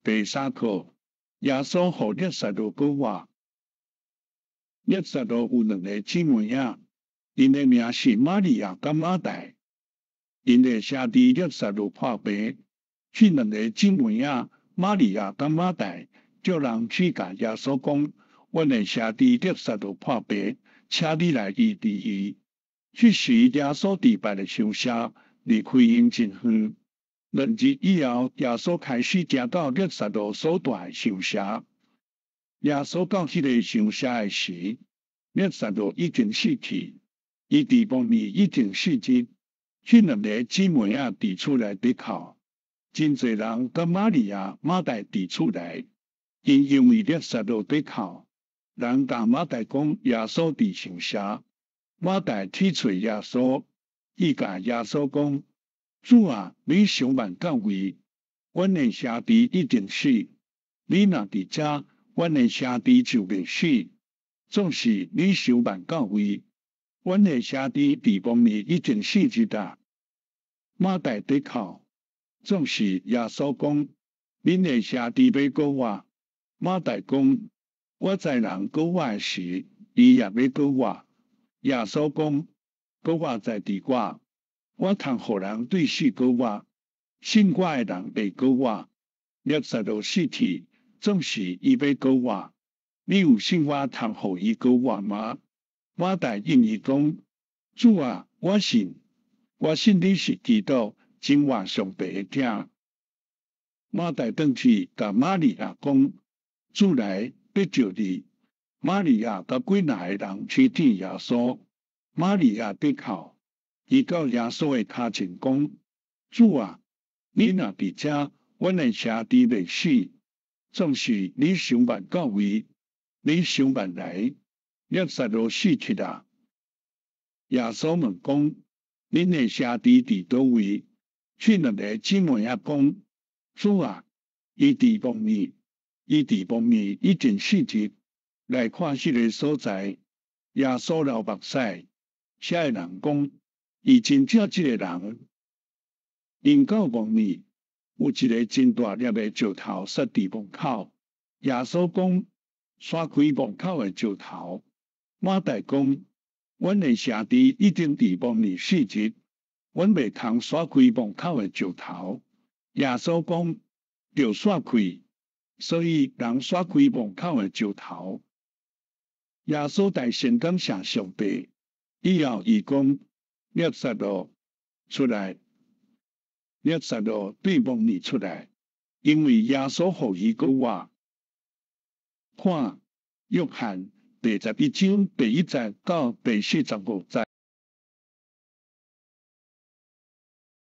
第三课，耶稣和约瑟路讲话。约瑟路有两个姊妹仔，因的名是玛利亚甲马大。因的兄弟约瑟路破病，这两个姊妹仔玛利亚甲马大叫人去甲耶稣讲：阮的兄弟约瑟路破病，请你来医治伊。这时耶稣礼拜的休息，离开因前远。2日以后，耶稣开始行到约瑟路所住的乡舍。耶稣到迄个乡舍的时，约瑟路已经死去，伊地方面已经死去。迄两个姊妹仔伫厝内底哭，真侪人甲玛利亚、马大伫厝内，因为约瑟路伫哭，人甲马大讲耶稣伫乡舍。马大去找耶稣，伊甲耶稣讲：主啊，你上万到位，阮的兄弟一定死。你若伫遮，阮的兄弟就袂死。总是你上万到位，阮的兄弟地方面已经死去啦。马大伫哭，总是耶稣讲：恁的兄弟要告我。马大讲：我知人告我的时，伊也要告我。耶稣讲：告我在伫我通互人对死告我，信我的人袂告我。约瑟路死去，总是伊要告我。你有信我通互伊告我吗？马大应伊讲：主啊，我信你是基督，真活上帝的囝。马大转去甲玛利亚讲：主来要召你。玛利亚甲几若个人去见耶稣。玛利亚伫哭，伊到耶稣的脚前讲：主啊，你若伫遮，阮的兄弟袂死。总是你上万到位，你上万来，约瑟路死去啦。耶稣问讲：恁的兄弟伫倒位？这两个姊妹仔讲：主啊，伊伫墓里，已经死去。来看迄个所在，耶稣流目屎。遐个人讲，伊真正即个人，因到墓里有一个真大粒的石头塞伫墓口。耶稣讲，刷开墓口的石头。马大讲，阮的兄弟已经伫墓里死去，阮袂通刷开墓口的石头。耶稣讲，着刷开，所以人刷开墓口的石头。耶稣大声感谢上帝。以后，伊讲：约瑟路出来，约瑟路对墓里出来，因为耶稣互伊告我。看约翰第11章第1节到第45节。